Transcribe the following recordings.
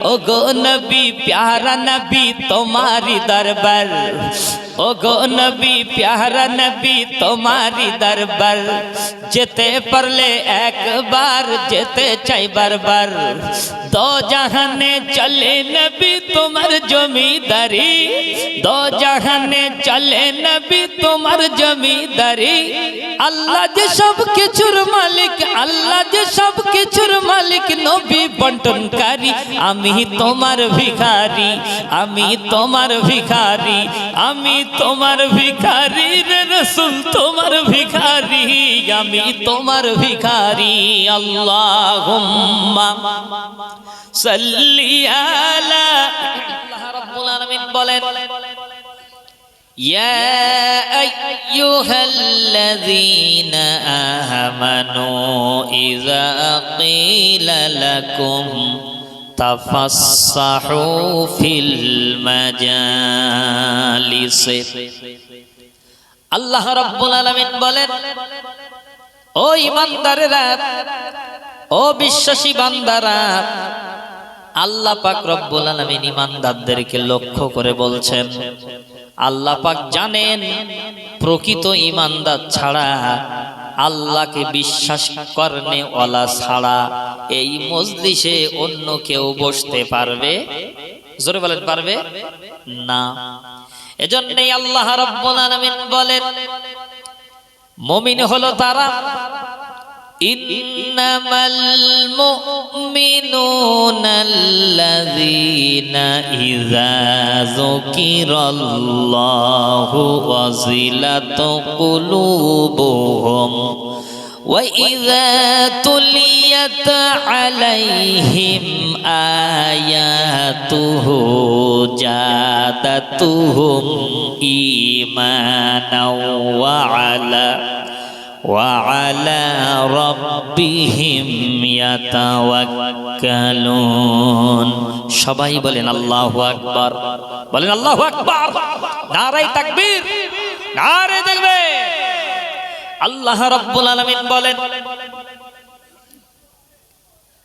ओ गो नबी प्यारा नबी तुम्हारी दरबार, ओ गो नबी प्यारा नबी तुम्हारी दरबार, जेते परले एक बार जेते चाই बार, दो जहाने चले नबी तुम्हार जमीदारी, दो जहाने चले नबी तुम्हार जमीदारी। अल्लाह जे सब किछुर मालिक, अल्लाह जे सब किछुर मालिक, नबी बंटनकारी। आमी তোমার ভিখারি, আমি তোমার ভিখারি, আমি তোমার ভিখারি রে রাসূল তোমার ভিখারি, আমি তোমার ভিখারি। আল্লাহুম্মা সাল্লি আলা, আল্লাহ রাব্বুল আলামিন বলেন ইয়া আইয়ুহাল্লাযীনা আমানু ইযা ক্বিলা লাকুম তাফাসসাহু ফিল মাজালিস। আল্লাহ রাব্বুল আলামিন বলেন, ও ঈমানদারেরা, ও বিশ্বাসী বান্দারা, আল্লাহ পাক রব্বুল আলামিন ঈমানদারদেরকে লক্ষ্য করে বলছেন, আল্লাহ পাক জানেন প্রকৃত ঈমানদার ছাড়া, আল্লাহকে বিশ্বাস করনে ওয়ালা ছাড়া এই মজলিসে অন্য কেউ বসতে পারবে? জোরে বলেন পারবে না। এজন্যই আল্লাহ রাব্বুল আলামিন বলেন, মুমিন হলো তারা, ইন্নামাল মুমিনুনাল্লাযীনা ইযা যুকিরাল্লাহু ওয়াজিলাত কুলুবুহুম ওয়া ইযা তুলিয়াত আলাইহিম আয়াতুহু জাদাতুহুম ঈমানাও ওয়া আলা রাব্বিহিম ইয়াতাওয়াক্কালুন। সবাই বলেন আল্লাহু আকবার, বলেন আল্লাহু আকবার, নারে তাকবীর, নারে তাকবীর। আল্লাহ রাব্বুল আলামিন বলেন,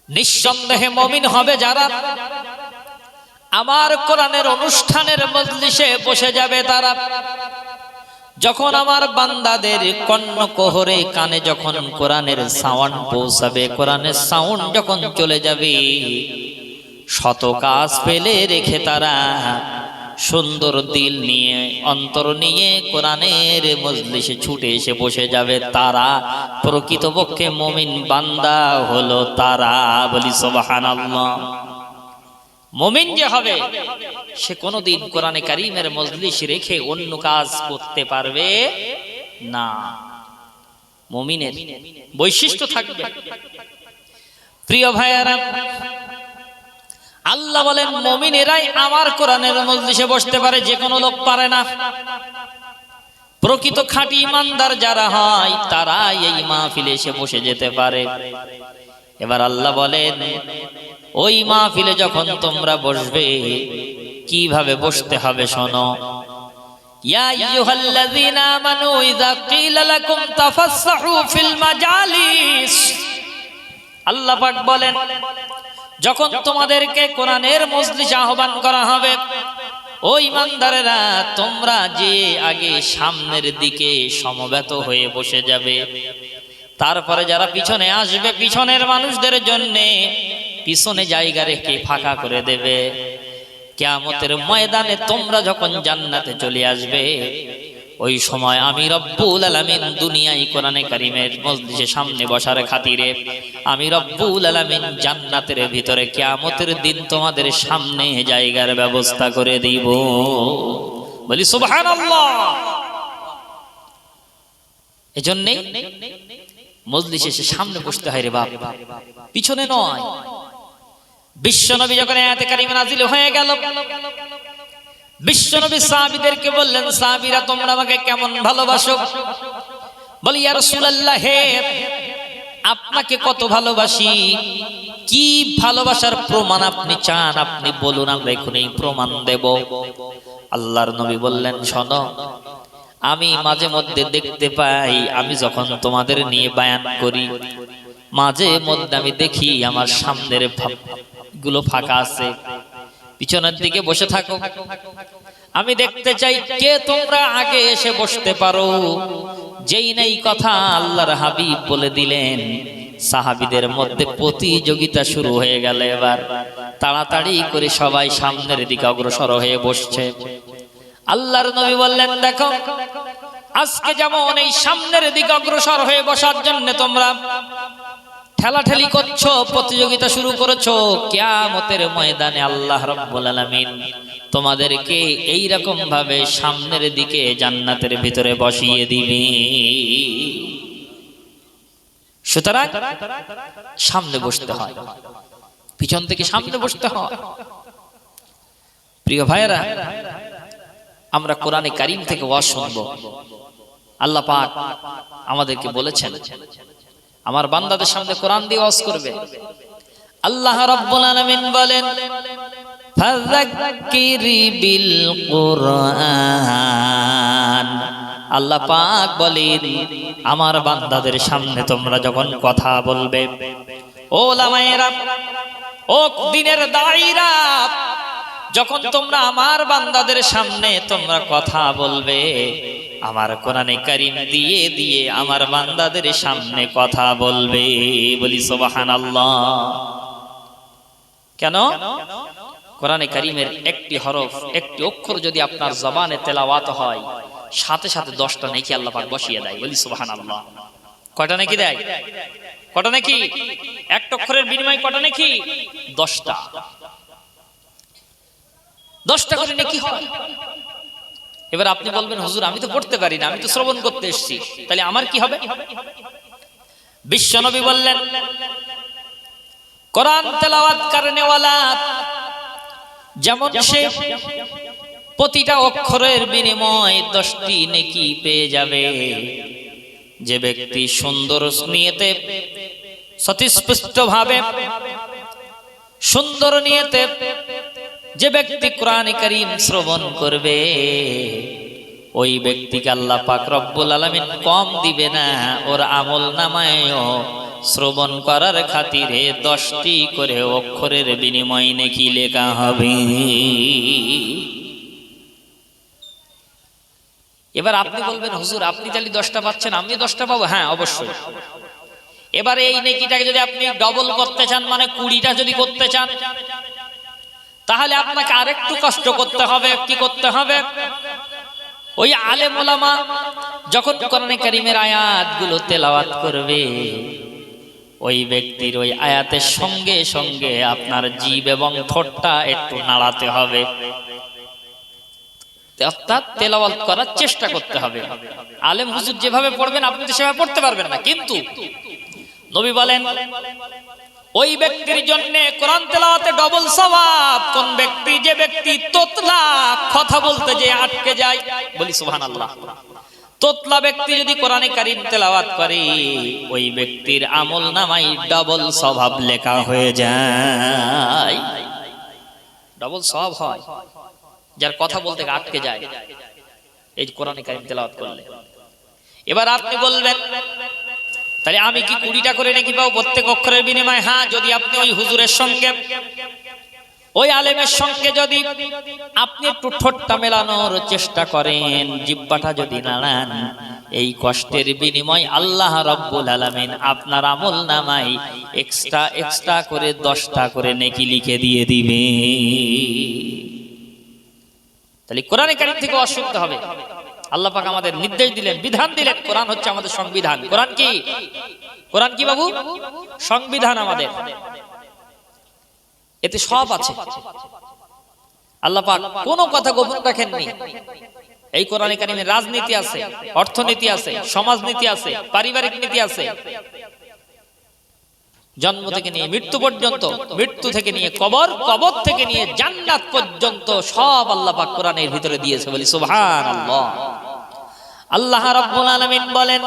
নিঃসন্দেহে মুমিন হবে যারা আমার কোরআনের অনুষ্ঠানের মজলিসে বসে যাবে তারা। যখন আমার বান্দাদের কর্ণকোহরে কানে যখন কোরআনের সাউন্ড পৌঁছাবে, কোরআনের সাউন্ড যখন চলে যাবে, শত কাজ ফেলে রেখে তারা সুন্দর দিল নিয়ে, অন্তর নিয়ে কোরআনের মজলিসে ছুটে এসে বসে যাবে। তারা প্রকৃতপক্ষে মুমিন বান্দা হলো তারা। বলি সুবহানাল্লাহ। মুমিন যে হবে সে কোনদিন কোরআনে কারীমের মজলিস রেখে অন্য কাজ করতে পারবে না। মুমিনের বৈশিষ্ট্য থাকবে। প্রিয় ভাইয়ারা, আল্লাহ বলেন মুমিনেরাই আমার কোরআনের মজলিসে বসতে পারে, যে কোনো লোক পারে না। প্রকৃত খাঁটি ঈমানদার যারা হয় তারাই এই মাহফিলে এসে বসে যেতে পারে। এবার আল্লাহ বলেন, ওই মাহফিলে যখন তোমরা বসবে কিভাবে বসতে হবে শোনো। ইয়া আইয়ুহাল্লাযীনা আমানু ইযা ক্বিলা লাকুম তাফাসসাহু ফিল মাজালিস। আল্লাহ পাক বলেন, যখন তোমাদেরকে কোরআনের মজলিসে আহ্বান করা হবে, ও ঈমানদারেরা, তোমরা যে আগে সামনের দিকে সমবেত হয়ে বসে যাবে, তারপরে যারা পিছনে আসবে পিছনের মানুষদের জন্য পিছনে জায়গা রেখে ফাঁকা করে দেবে। কিয়ামতের ময়দানে তোমরা যখন জান্নাতে চলে আসবে, ওই সময় আমি রব্বুল আলামিন দুনিয়ায় কোরআনে কারীমের মজলিসে সামনে বসার খাতিরে আমি রব্বুল আলামিন জান্নাতের ভিতরে কিয়ামতের দিন তোমাদের সামনে জায়গার ব্যবস্থা করে দিব। বলি সুবহানাল্লাহ। এজন্য মজলিসে এসে সামনে বসতে হয় রে বাপ, পিছনে নয়। বিশ্বনবী যখন আয়াতে কারিমা নাযিল হয়ে গেল, বিশ্বনবী সাহাবীদেরকে বললেন, সাহাবীরা তোমরা আমাকে কেমন ভালোবাসো? বলি ইয়া রাসূলুল্লাহ, হে আপনাকে কত ভালোবাসি, কি ভালোবাসার প্রমাণ আপনি চান আপনি বলুন, আমরা এখনই প্রমাণ দেব। আল্লাহর নবী বললেন, শোনো, আমি মাঝে মধ্যে দেখতে পাই, আমি যখন তোমাদের নিয়ে বয়ান করি, মাঝে মধ্যে আমি দেখি আমার সামনের সিটগুলো ফাঁকা আছে, পিছনের দিকে বসে থাকো, আমি দেখতে চাই কে তোমরা আগে এসে বসতে পারো। যেই নেই কথা আল্লাহর হাবিব বলে দিলেন, সাহাবীদের মধ্যে প্রতিযোগিতা শুরু হয়ে গেল। এবার তাড়াতাড়ি করে সবাই সামনের দিকে অগ্রসর হয়ে বসছে। আল্লাহর নবী বললেন, দেখো আজকে যেমন এই সামনের দিকে অগ্রসর হয়ে বসার জন্য তোমরা ঠেলাঠেলি করছো, প্রতিযোগিতা শুরু করেছো, কিয়ামতের ময়দানে আল্লাহ রাব্বুল আলামিন তোমাদেরকে এই রকম ভাবে সামনের দিকে জান্নাতের ভিতরে বসিয়ে দিবে। সুতরাং সামনে বসতে হয়, পিছন থেকে সামনে বসতে হয়। প্রিয় ভাইয়েরা, আমরা কোরআনে কারীম থেকে ওয়াজ শুনবো। আল্লাহ পাক আমাদেরকে বলেছেন, আমার বান্দাদের সামনে কোরআন দিয়ে ওয়াজ করবে। আল্লাহ রাব্বুল আলামিন বলেন, ফাযাক্কির বিল কুরআন। আল্লাহ পাক বলেন, আমার বান্দাদের সামনে তোমরা যখন কথা বলবে, ও ওলামায়েরা, ও দ্বীনের দায়ীরা, যখন তোমরা আমার বান্দাদের সামনে তোমরা কথা বলবে, আমার কোরআনে কারীম দিয়ে দিয়ে আমার বান্দাদের সামনে কথা বলবে। বলি সুবহানাল্লাহ। কেন? কোরআনে কারীমের একটি হরফ, একটি অক্ষর যদি আপনার জবানে তেলাওয়াত হয়, সাথে সাথে 10টা নেকি আল্লাহ পাক বসিয়ে দেয়। বলি সুবহানাল্লাহ। কয়টা নেকি দেয়? কয়টা নেকি? একটা অক্ষরের বিনিময়ে কয়টা নেকি? 10টা। 10টা করে নেকি হয়। এবার আপনি বলবেন, হুজুর আমি তো পড়তে পারি না, আমি তো শ্রবণ করতে এসেছি, তাহলে আমার কি হবে? বিশ্বনবী বললেন, কোরআন তেলাওয়াত করনেওয়ালা যেমন সে প্রতিটা অক্ষরের বিনিময়ে 10টি নেকি পেয়ে যাবে, যে ব্যক্তি সুন্দর নিয়তে সতিস্পষ্ট ভাবে সুন্দর নিয়তে যে ব্যক্তি কোরআন কারীম শ্রবণ করবে, ওই ব্যক্তিকে আল্লাহ পাক রব্বুল আলামিন কম দিবে না, ওর আমলনামায়ও শ্রবণ করার খাতিরে 10টি করে অক্ষরের বিনিময়ে নেকি লেখা হবে। এবার আপনি বলবেন, হুজুর আপনি তাহলে 10টা পাচ্ছেন, আমি 10টা পাবো? হ্যাঁ অবশ্যই। এবার এই নেকিটাকে যদি আপনি ডবল করতে চান, মানে 20টা যদি করতে চান, তাহলে আপনাকে আরেকটু কষ্ট করতে হবে। কি করতে হবে? ওই আলেম ওলামা যখন কোরআনে কারীমের আয়াতগুলো তেলাওয়াত করবে, ওই ব্যক্তির ওই আয়াতের সঙ্গে সঙ্গে আপনার জিভ এবং ঠোঁটটা একটু নাড়াতে হবে, অর্থাৎ তেলাওয়াত করার চেষ্টা করতে হবে। আলেম হুজুর যেভাবে পড়বেন আপনি তো সেভাবে পড়তে পারবেন না, কিন্তু নবী বলেন ওই ব্যক্তির জন্য কোরআন তেলাওয়াতে ডবল সওয়াব। কোন ব্যক্তি? যে ব্যক্তি তোতলা কথা বলতে যে আটকে যায়। বলি সুবহানাল্লাহ। তোতলা ব্যক্তি যদি কোরআনে কারীম তেলাওয়াত করে, ওই ব্যক্তির আমলনামায় ডবল সওয়াব লেখা হয়ে যায়। ডবল সওয়াব হয় যার কথা বলতে আটকে যায় এই কোরআনে কারীম তেলাওয়াত করলে। এবার আপনি বলবেন, তাহলে আমি কি 20টা করে নাকি পাবো প্রত্যেক অক্ষরের বিনিময়ে? হ্যাঁ, যদি আপনি ওই হুজুরের সঙ্গে, ওই আলেমের সঙ্গে যদি আপনি একটু ঠোঁটটা মেলানোর চেষ্টা করেন, জিহ্বাটা যদি নাড়ান, এই কষ্টের বিনিময় আল্লাহ রাব্বুল আলামিন আপনার আমলনামায় এক্সট্রা করে 10টা করে নেকি লিখে দিয়ে দিবে। তাহলে কোরআনে কারীম থেকে ওয়াজ শুনতে হবে। আল্লাহ পাক আমাদের নির্দেশ দিলেন, বিধান দিলেন। কোরআন হচ্ছে আমাদের সংবিধান। কোরআন কি? কোরআন কি বাবু? সংবিধান আমাদের। এতে সব আছে। আল্লাহ পাক কোনো কথা গোপন রাখেননি। এই কোরআনে কারীমে রাজনীতি আছে, অর্থনীতি আছে, সমাজনীতি আছে, পারিবারিক নীতি আছে, জন্ম থেকে নিয়ে মৃত্যু পর্যন্ত, মৃত্যু থেকে নিয়ে কবর, কবর থেকে নিয়ে জান্নাত পর্যন্ত সব আল্লাহ পাক কোরআনের ভিতরে দিয়েছে। বলি সুবহানাল্লাহ। আল্লাহ রাব্বুল আলামিন বলেন,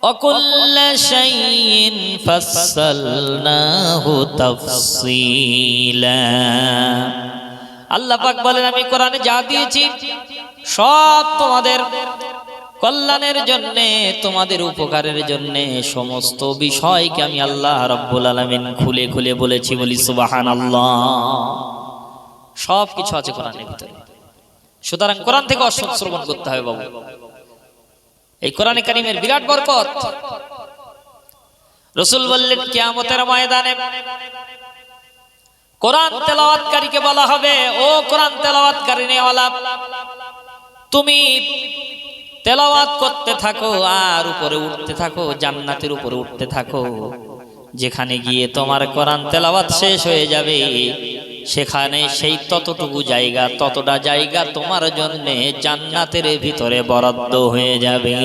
ওয়াকুল্লা শাইইন ফাসসালনাহু তাফসীলা। আল্লাহ পাক বলেন, আমি কোরআনে যা দিয়েছি সব তোমাদের কল্যাণের জন্য, তোমাদের উপকারের জন্য সমস্ত বিষয়কে আমি আল্লাহ রাব্বুল আলামিন খুলে খুলে বলেছি। বলি সুবহানাল্লাহ। সব কিছু আছে কোরআনের ভিতরে। সুতরাং কোরআন থেকে শ্রবণ করতে হবে বাবু। এই কোরআনে কারীমের বিরাট বরকত। রাসূল বললেন কিয়ামতের ময়দানে কোরআন তেলাওয়াতকারীকে বলা হবে, ও কোরআন তেলাওয়াতকারী নেওয়ালা, তুমি তেলাওয়াত করতে থাকো আর উপরে উঠতে থাকো, জান্নাতের উপরে উঠতে থাকো। যেখানে গিয়ে তোমার কোরআন তেলাওয়াত শেষ হয়ে যাবে, সেখানে সেই ততটুকু জায়গা, ততটা জায়গা তোমার জন্য জান্নাতের ভিতরে বরাদ্দ হয়ে যাবে।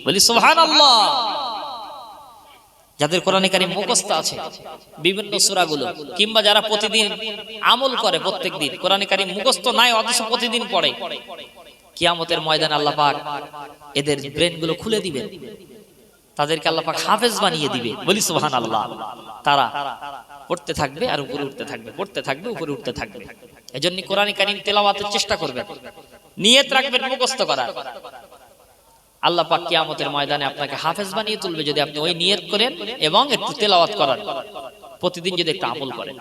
বলি সুবহানাল্লাহ। যাদের কোরআনে কারীম মুখস্থ আছে বিভিন্ন সূরাগুলো, কিংবা যারা প্রতিদিন আমল করে, প্রত্যেকদিন কোরআনে কারীম মুখস্থ নাই অথচ প্রতিদিন পড়ে, কিয়ামতের ময়দানে আল্লাহ পাক এদের ব্রেনগুলো খুলে দিবেন, তাদেরকে আল্লাহ পাক হাফেজ বানিয়ে দিবে। বলি সুবহানাল্লাহ। তারা পড়তে থাকবে আর উপরে উঠতে থাকবে, পড়তে থাকবে, উপরে উঠতে থাকবে। এজন্য কোরআনে কারীম তেলাওয়াতের চেষ্টা করবেন, নিয়ত রাখবেন মুখস্থ করার। আল্লাহ পাক কিয়ামতের ময়দানে আপনাকে হাফেজ বানিয়ে তুলবে যদি আপনি ওই নিয়ত করেন এবং একটু তেলাওয়াত করেন, প্রতিদিন যদি একটু আমল করেন।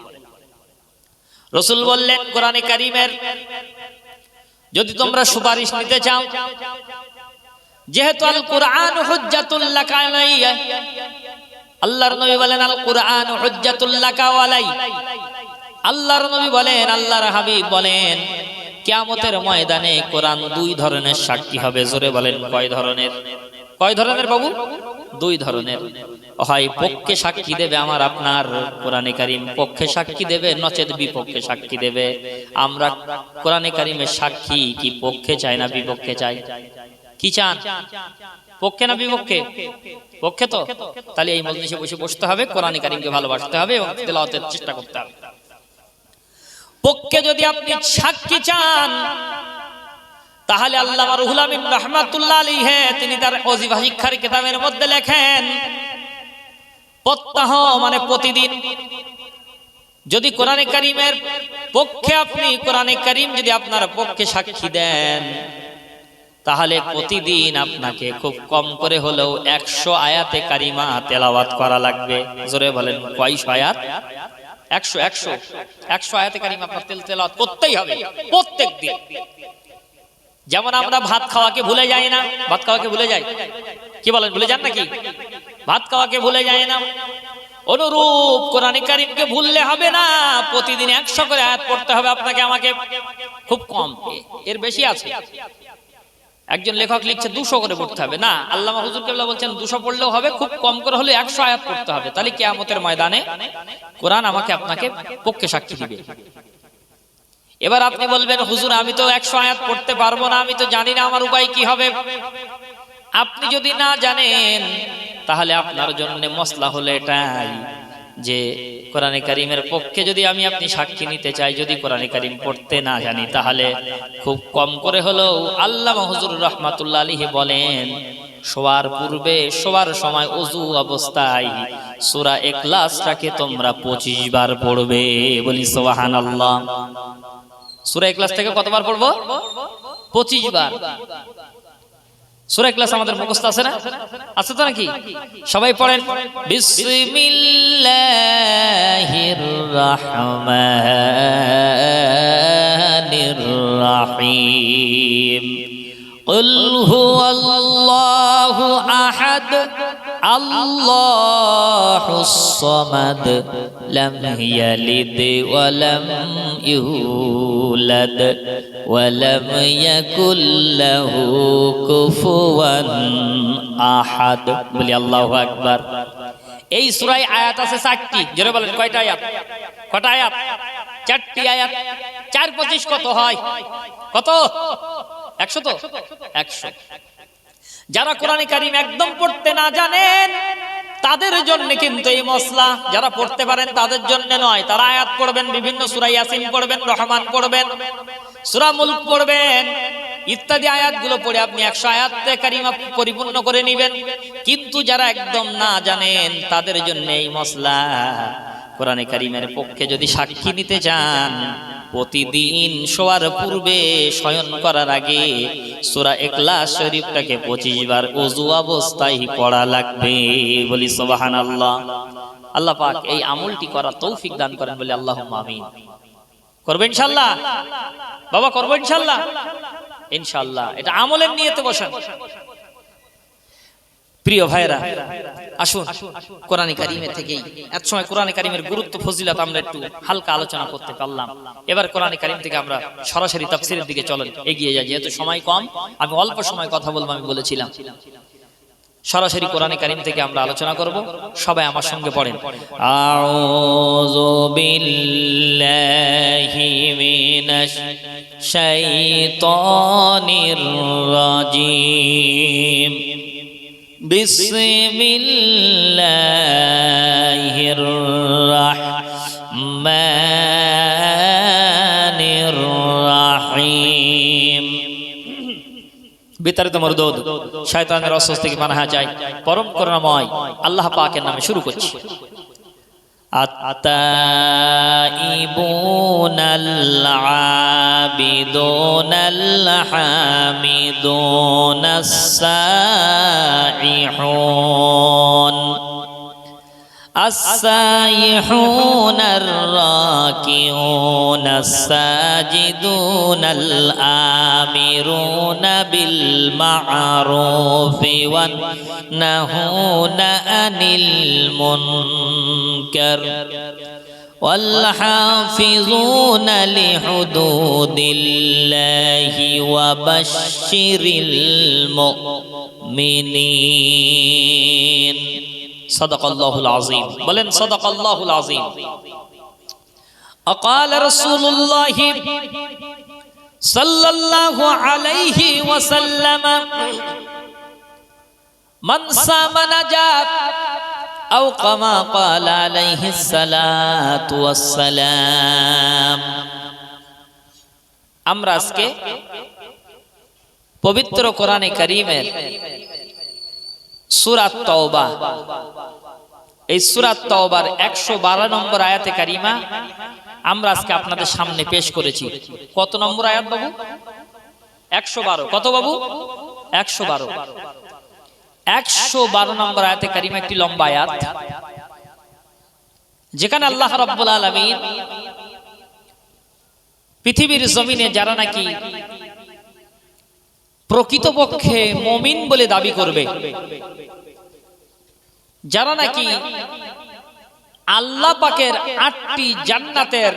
রাসূল বললেন কোরআনে কারীমের যদি তোমরা সুপারিশ নিতে চাও, যেহেতু আল কুরআন হুজ্জাতুল লাকা আলাইয়া, আল্লাহর নবী বলেন আল কুরআন হুজ্জাতুল লাকা আলাই। আল্লাহর নবী বলেন, আল্লাহর হাবিব বলেন, কিয়ামতের ময়দানে কোরআন দুই ধরনের সাক্ষী হবে। জোরে বলেন কয় ধরনের? কয় ধরনের বাবু? দুই ধরনের। হয় পক্ষে সাক্ষী দেবে আমার আপনার কোরআনে কারীম, পক্ষে সাক্ষী দেবে, নচেত বিপক্ষে সাক্ষী দেবে। আমরা কোরআনে কারীমের সাক্ষী কি পক্ষে চাই না বিপক্ষে চাই? কি চান? পক্ষে না বিপক্ষে? পক্ষে তো। তাহলে এই মজলিসে বসে বসতে হবে, কোরআনে কারীমকে ভালোবাসতে হবে এবং তেলাওয়াতের চেষ্টা করতে হবে। পক্ষে যদি আপনি সাক্ষী চান, তাহলে আল্লামা রুহুল আমিন রাহমাতুল্লাহ আলাইহি তিনি তার ওজিফা শিক্ষার কিতাবের মধ্যে লেখেন, প্রত্যহ মানে প্রতিদিন যদি কোরআনে কারীমের পক্ষে আপনি কোরআনে কারীম যদি আপনার পক্ষে সাক্ষী দেন, তাহলে প্রতিদিন আপনাকে খুব কম করে হলেও 100 আয়াতে কারিমা তেলাওয়াত করা লাগবে। জোরে বলেন কয়শো আয়াত? 100 আয়াতে কারিমা আপনার তেলাওয়াত করতেই হবে প্রত্যেকদিন। যেমন আমরা ভাত খাওয়াকে ভুলে যাই না, ভাত খাওয়াকে ভুলে যাই, কি বলেন ভুলে যান নাকি? ভাত খাওয়াকে ভুলে যায় না, অনুরূপ কোরআনে কারীমকে ভুললে হবে না। প্রতিদিন 100 করে আয়াত পড়তে হবে আপনাকে আমাকে। খুব কম, এর বেশি আছে। একজন লেখক লিখছে 200 করে পড়তে হবে। না, আল্লামা হুজুর কেবলা বলছেন 200 পড়লেও হবে, খুব কম করে হলে 100 আয়াত পড়তে হবে। তাহলে কিয়ামতের ময়দানে কোরআন আমাকে আপনাকে পক্ষে সাক্ষী দিবে। এবার আপনি বলবেন হুজুর আমি তো 100 আয়াত পড়তে পারবো না, আমি তো জানি না, আমার উপায় কি হবে? আপনি যদি না জানেন তাহলে আপনার জন্য মসলা হলো এটাই যে কোরআনে কারীমের পক্ষে যদি আমি আপনি সাক্ষী নিতে চাই, যদি কোরআনে কারীম পড়তে না জানি, তাহলে খুব কম করে হলেও আল্লামা হুজুর রাহমাতুল্লাহ আলাইহি বলেন শোয়ার পূর্বে, শোয়ার সময় ওযু অবস্থায় সূরা ইখলাসটাকে তোমরা 25 বার পড়বে। বলি সুবহানাল্লাহ। সূরা ইখলাস থেকে কতবার পড়বো? 25 বার। সূরা ইখলাস আমাদের মুখস্থ আছে না? আছে তো নাকি? সবাই পড়েন বিসমিল্লাহির রাহমানির রাহিম। কুল হুয়াল্লাহু আহাদ আল্লাহুস সামাদ লাম ইয়ালিদ ওয়া লাম ইউলাদ ওয়া লাম ইয়াকুল লাহু কুফুয়ান আহাদ। বলি আল্লাহু আকবার। এই সূরায় আয়াত আছে 4টি। জোরে বলেন কয়টা আয়াত? কয়টা আয়াত? 4টি আয়াত। 4 25 কত হয়? কত? 100 তো? 100। যারা কোরআনে কারীম একদম পড়তে না জানেন তাদের জন্য কিন্তু এই মসলা, যারা পড়তে পারেন তাদের জন্য নয়। তারা আয়াত পড়বেন, বিভিন্ন সূরা ইয়াসিন পড়বেন, রহমান পড়বেন, সূরা মুলক পড়বেন, ইত্যাদি আয়াতগুলো পড়ে আপনি 100 আয়াতে কারিমা পরিপূর্ণ করে নেবেন। কিন্তু যারা একদম না জানেন তাদের জন্য এই মসলা। কোরআনে কারীমের পক্ষে যদি সাক্ষী নিতে চান, প্রতিদিন শোয়ার পূর্বে, শয়ন করার আগে সূরা ইখলাস শরীফটাকে 25 বার ওযু অবস্থায় পড়া লাগবে। বলি সুবহানাল্লাহ। আল্লাহ পাক এই আমলটি করার তৌফিক দান করেন বলে আল্লাহুম্মা আমিন। করব ইনশাআল্লাহ বাবা, করব ইনশাআল্লাহ। ইনশাআল্লাহ এটা আমলের নিয়তে বসেন। প্রিয় ভাইরা, আসুন কোরআনে কারিমের থেকেই এত সময় কোরআনে কারিমের গুরুত্ব ফজিলত আমরা একটু হালকা আলোচনা করতে পারলাম। এবার কোরআনে কারিম থেকে আমরা সরাসরি তাফসীরের দিকে চলেন, এগিয়ে যাই। যেহেতু সময় কম, আমি অল্প সময় কথা বলবো, আমি বলেছিলাম। সরাসরি কোরআনে কারিম থেকে আমরা আলোচনা করব। সবাই আমার সঙ্গে পড়েন, আউযু বিল্লাহি মিনাশ শাইতানির রাজিম, বিসমিল্লাহির রাহমানির রাহিম। বিতাড়িত মরদুদ শয়তানের ওয়াসওয়াসা থেকে পানাহ চাই পরম করুণাময় আল্লাহ পাকের নামে শুরু করছি। আত-তাইবুনাল আবিদুনাল হামিদুনাস সাইহুন السائحون الراكعون الساجدون الآمرون بالمعروف والنهون عن المنكر والحافظون لحدود الله وبشر المؤمنين। সাদাকাল্লাহুল আযীম। বলেন সাদাকাল্লাহুল আযীম। وقال رسول الله صلى الله عليه وسلم من صام نجات أو كما قال عليه الصلاة والسلام। আমরা আজকে পবিত্র কোরআনে কারীমের সূরা তাওবা, এই সূরা তাওবার 112 নম্বর আয়াতে কারিমা আমরা আজকে আপনাদের সামনে পেশ করেছি। কত নম্বর আয়াত বাবু? 112। কত বাবু? 112। 112 নম্বর আয়াতে কারিমা একটি লম্বা আয়াত, যেখানে আল্লাহ রাব্বুল আলামিন পৃথিবীর জমিনে যারা নাকি প্রকৃতপক্ষে মুমিন বলে দাবি করবে, যারা নাকি আল্লাহ পাকের 8টি জান্নাতের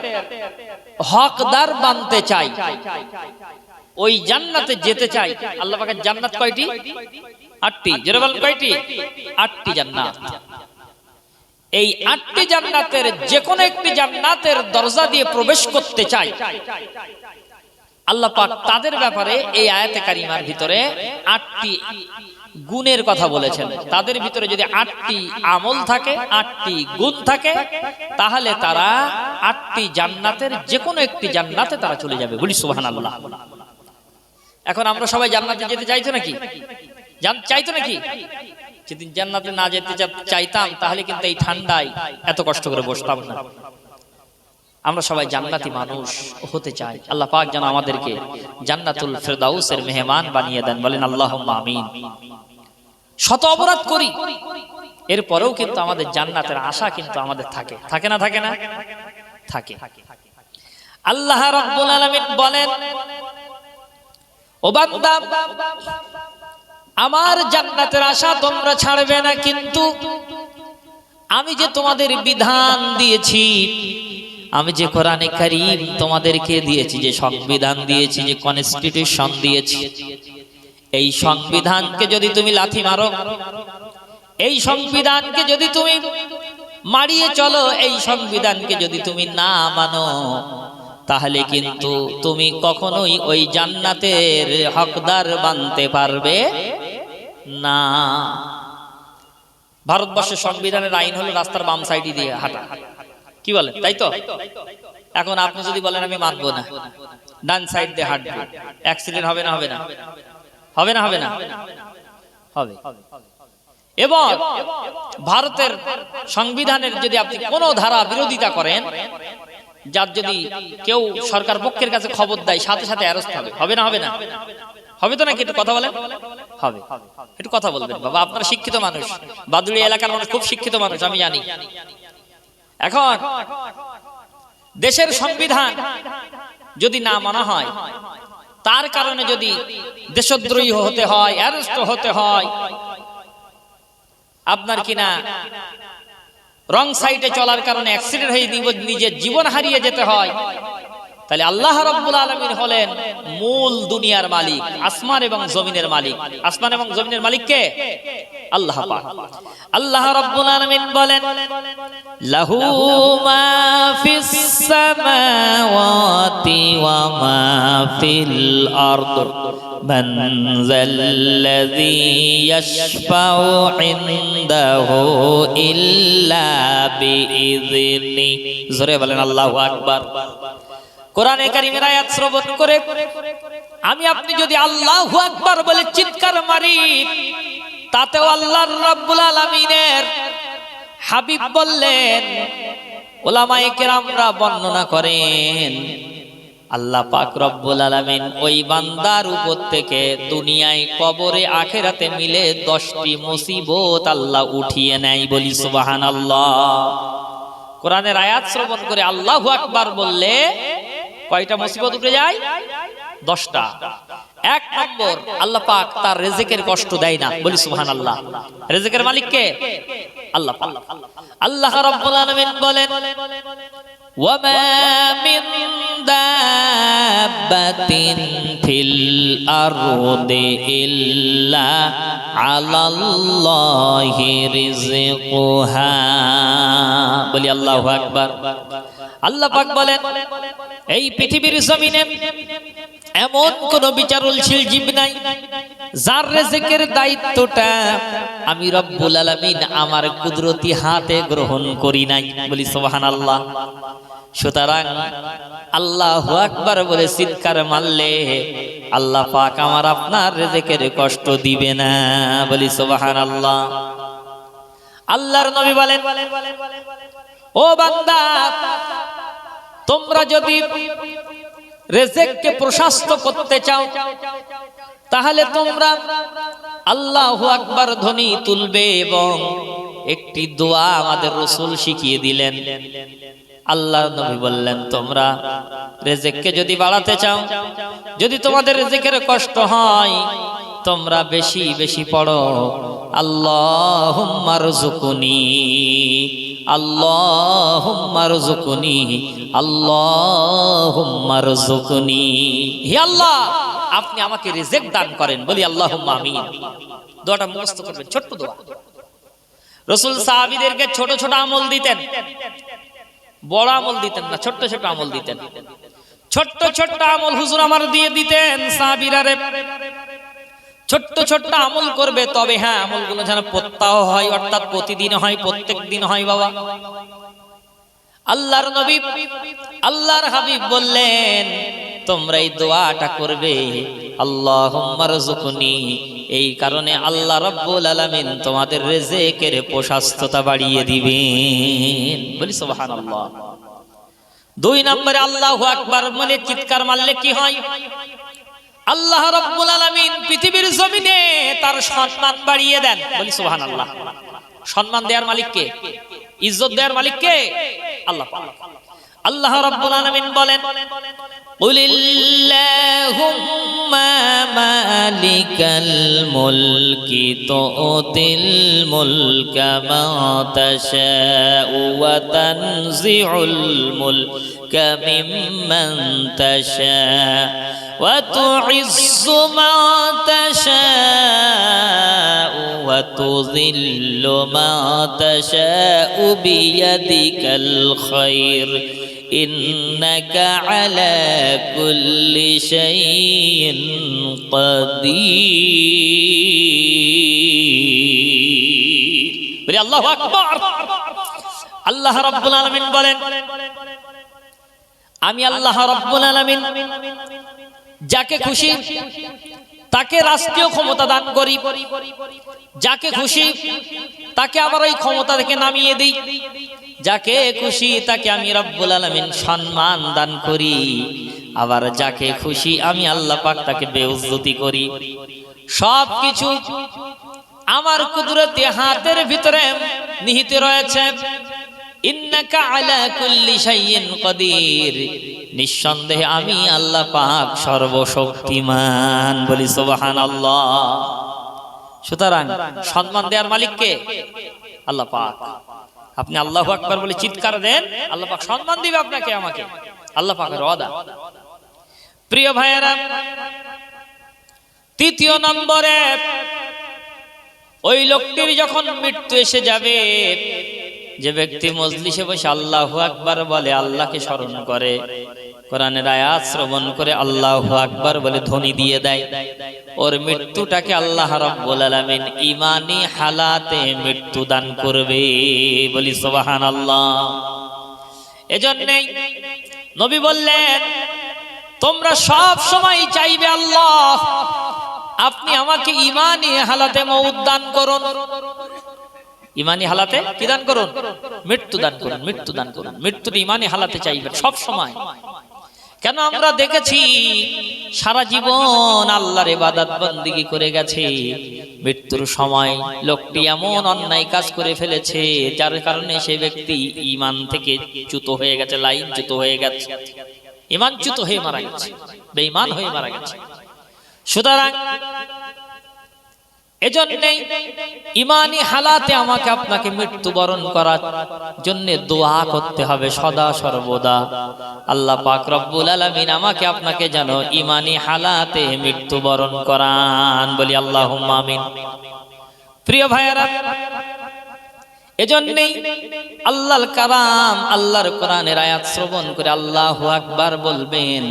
হকদার বানতে চায়, ওই জান্নাতে যেতে চায়। আল্লাহ পাকের জান্নাত কয়টি? 8টি। যারা বলেন কয়টি? 8টি জান্নাত। এই 8টি জান্নাতের যে কোনো একটি জান্নাতের দরজা দিয়ে প্রবেশ করতে চায় আল্লাহ পাক তাদের ব্যাপারে এই আয়াতে কারিমার ভিতরে 8টি গুণের কথা বলেছেন। তাদের ভিতরে যদি 8টি আমল থাকে, 8টি গুণ থাকে, তাহলে তারা 8টি জান্নাতের যে কোনো একটি জান্নাতে তারা চলে যাবে। বলি সুবহানাল্লাহ। এখন আমরা সবাই জান্নাতে যেতে চাইতো নাকি? চাইতো নাকি? যদি জান্নাতে না যেতে চাইতাম তাহলে কিন্তু এই ঠান্ডায় এত কষ্ট করে বসতাম না। আমরা সবাই জান্নাতি মানুষ হতে চাই। আল্লাহ পাক যেন আমাদেরকে জান্নাতুল ফেরদাউসের মেহমান বানিয়ে দেন। বলেন আল্লাহুম্মা আমিন। শত অপরাধ করি, এরপরেও কিন্তু আমাদের জান্নাতের আশা কিন্তু আমাদের থাকে। থাকে না? থাকে না? থাকে। আল্লাহ রাব্বুল আলামিন বলেন, ও বান্দা, আমার জান্নাতের আশা তোমরা ছাড়বে না, কিন্তু আমি যে তোমাদের বিধান দিয়েছি, আমি যে কোরআনে কারীম তোমাদেরকে দিয়েছি, যে সংবিধান দিয়েছি, যে কনস্টিটিউশন দিয়েছি, এই সংবিধানকে যদি তুমি লাথি মারো, এই সংবিধানকে যদি তুমি মারিয়ে চলো, এই সংবিধানকে যদি তুমি না মানো, তাহলে কিন্তু তুমি কখনোই ওই জান্নাতের হকদার বানতে পারবে না। ভারতবর্ষের সংবিধানের আইন হলো রাস্তার বাম সাইডে দিয়ে হাঁটা। কি বলেন? তাই তো? এখন আপনি যদি বলেন আমি মানবো না, ডান সাইড দিয়ে হাঁটবো, অ্যাক্সিডেন্ট হবে না? হবে না? হবে না? হবে না? হবে। এবং ভারতের সংবিধানের যদি আপনি কোনো ধারা বিরোধিতা করেন, যার যদি কেউ সরকার পক্ষের কাছে খবর দেয়, সাথে সাথে অ্যারেস্ট হবে। হবে না? হবে না? হবে তো নাকি? একটু কথা বলেন। হবে, একটু কথা বলবেন বাবা, আপনারা শিক্ষিত মানুষ, বাদুড়ি এলাকার মানুষ খুব শিক্ষিত মানুষ, আমি জানি। এখন দেশের সংবিধান যদি না মানা হয়, তার কারণে যদি দেশদ্রোহী হতে হয়, অ্যারেস্ট হতে হয়, আপনার কিনা রং সাইডে চলার কারণে অ্যাক্সিডেন্ট হয়ে নিজের জীবন হারিয়ে যেতে হয়, তাহলে আল্লাহ রাব্বুল আলামিন হলেন মূল দুনিয়ার মালিক, আসমান এবং জমিনের মালিক। আসমান এবং জমিনের মালিক কে? আল্লাহ পাক। আল্লাহ রাব্বুল আলামিন বলেন, লাহু মা ফিস সামাওয়াতি ওয়া মা ফিল আরদ মান যাল্লাযী ইয়াশফাউ ইনদাহু ইল্লা বিইযনি। জোরে বলেন আল্লাহু আকবার। কোরআনে কারীমের আয়াত শ্রবণ করে আমি আপনি যদি আল্লাহু আকবার বলে চিৎকার মারি, তাতেও আল্লাহ রাব্বুল আলামিনের হাবিব বললেন, উলামায়ে কেরামরা বর্ণনা করেন, আল্লাহ পাক রব্বুল আলামিন ওই বান্দার উপর থেকে দুনিয়ায়, কবরে, আখিরাতে মিলে 10টি মুসিবত আল্লাহ উঠিয়ে নেয়। বলি সুবহানাল্লাহ। কোরআনের আয়াত শ্রবণ করে আল্লাহু আকবার বললে কয়টা মুসিবত উঠে যায়? 10টা। 1 নম্বর, আল্লাহ পাক তার রিজিকের কষ্ট দেয় না। বলি সুবহানাল্লাহ। রিজিকের মালিক কে? আল্লাহ পাক। আল্লাহ রাব্বুল আলামিন বলেন, ওয়া মা মিন দাব্বাতিন ফিল আরদি ইল্লা আলাল্লাহি রিজকুহা। বলি আল্লাহু আকবার। আল্লাহ পাক বলেন, এই পৃথিবীর জমিনে এমন কোন বিচারশীল জীব নাই যার রিজিকের দায়িত্বটা আমি রব্বুল আলামিন আমার কুদরতি হাতে গ্রহণ করি নাই। বলি সুবহানাল্লাহ। সুতরাং আল্লাহু আকবার বলে চিৎকার মারলে আল্লাহ পাক আমার আপনার রিজিকের কষ্ট দিবে না। বলি সুবহানাল্লাহ। আল্লাহর নবী বলেন, ও বান্দা, তোমরা যদি রিজিককে প্রশস্ত করতে চাও, তাহলে তোমরা আল্লাহু আকবার ধ্বনি তুলবে এবং একটি দোয়া আমাদের রাসূল শিখিয়ে দিলেন। আল্লাহর নবী বললেন, তোমরা রিজিককে যদি বাড়াতে চাও, যদি তোমাদের রিজিকের কষ্ট হয়, তোমরা বেশি বেশি পড়ো, আল্লাহুম্মা রযুকনি, আল্লাহুম্মা রযুকনি, আল্লাহুম্মা রযুকনি। হে আল্লাহ, আপনি আমাকে রিজিক দান করেন। বলি আল্লাহুম্মা আমিন। দোয়াটা মুখস্থ করবেন, ছোট্ট দোয়া। রাসূল সাহাবীদেরকে ছোট ছোট আমল দিতেন, বড় আমল দিতেন না, ছোট্ট ছোট আমল দিতেন। ছোট্ট ছোট্ট আমল হুজুর আমার দিয়ে দিতেন সাহাবীরা রে, ছোট্ট ছোট্ট আমল করবে, তবে হ্যাঁ আমলগুলো যেন প্রত্যাহ হয়, অর্থাৎ প্রতিদিন হয়, প্রত্যেক দিন হয়। বাবা, আল্লাহর নবী, আল্লাহর হাবিব বললেন, তোমরা এই দোয়াটা করবে, আল্লাহুম্মা রযুকনি। এই কারণে আল্লাহ রাব্বুল আলামিন তোমাদের রিজিকের প্রশস্ততা বাড়িয়ে দিবেন। বলি সুবহানাল্লাহ। 2 নম্বরে আল্লাহু আকবার বলে চিৎকার মারলে কি হয়? আল্লাহ রাব্বুল আলামিন পৃথিবীর জমিনে তার সম্মান বাড়িয়ে দেন। বলি সুবহানাল্লাহ। সম্মান দেওয়ার মালিক কে? ইজ্জত দেওয়ার মালিক কে? আল্লাহ পাক। আল্লাহ রাব্বুল আলামিন বলেন, কুলিল্লাহুম্মা মালিকাল মুলকি তুতিল মুলকা মা তাশাউ ওয়া তানজিউল মুলকা মিম্মান তাশাউ ওয়া তুইজ্জু মা তাশাউ ওয়া তুযিল্লু মা তাশাউ বিয়াদিকাল খায়র ইন্নাকা আলা কুল্লি শাইইন কাদির। বলি আল্লাহু আকবার। আল্লাহ রাব্বুল আলামিন বলেন, আমি আল্লাহ রাব্বুল আলামিন যাকে খুশি তাকে রাষ্ট্রীয় ক্ষমতা দান করি, যাকে খুশি তাকে আমার ওই ক্ষমতা থেকে নামিয়ে দিই, যাকে খুশি তাকে আমি রব্বুল আলামিন সম্মান দান করি। আবার যাকে খুশি আমি আল্লাহ পাক তাকে বেইজ্জতি করি। সবকিছু আমার কুদরতি হাতের ভিতরে নিহিত রয়েছে। ইন্নাকা আলা কুল্লি শাইইন কাদির, নিঃসন্দেহে আমি আল্লাহ পাক সর্বশক্তিমান। বলি সুবহানাল্লাহ। সুতরাং সম্মান দেওয়ার মালিক কে? আল্লাহ পাক। আপনি আল্লাহু আকবার বলে চিৎকার দেন, আল্লাহ পাক সম্মান দিবে আপনাকে আমাকে, আল্লাহ পাকের ওয়াদা। প্রিয় ভাইয়েরা, তৃতীয় নম্বরে ওই লোকটির যখন মৃত্যু এসে যাবে, যে ব্যক্তি মজলিসে বসে আল্লাহু আকবার বলে, আল্লাহকে স্মরণ করে, কোরআনের আয়াত শ্রবণ করে আল্লাহু আকবার বলে ধ্বনি দিয়ে দেয়, ওর মৃত্যুটাকে আল্লাহ রাব্বুল আলামিন ঈমানি হালাতে মৃত্যু দান করবে। বলি সুবহানাল্লাহ। এজন্যই নবী বললেন, তোমরা সব সময় চাইবে আল্লাহ আপনি আমাকে ঈমানি হালাতে মউত দান করুন। ঈমানি হালাতে কি দান করুন? মৃত্যু দান করুন, মৃত্যু দান করুন। মৃত্যুর ঈমানি হালাতে চাইবেন সব সময়। কেন? আমরা দেখেছি সারা জীবন আল্লাহর ইবাদত বন্দেগী করে গেছে, মৃত্যুর সময় লোকটি এমন অন্যায় কাজ করে ফেলেছে যার কারণে সেই ব্যক্তি ঈমান থেকে চ্যুত হয়ে গেছে, লাইনচ্যুত হয়ে গেছে, ঈমানচ্যুত হয়ে মারা গেছে, বেঈমান হয়ে মারা গেছে। সুতরাং এজন্যই ঈমানি হালাতে আমাকে আপনাকে মৃত্যুবরণ করার জন্য দোয়া করতে হবে সদা সর্বদা। আল্লাহ পাক রব্বুল আলামিন আমাকে আপনাকে যেন ঈমানি হালাতে মৃত্যুবরণ করান। বলি আল্লাহুম্মা আমিন। প্রিয় ভাইয়েরা, এজন্যই আল্লাহর কালাম, আল্লাহর কোরআনের আয়াত শ্রবণ করে আল্লাহু আকবার বলবেন।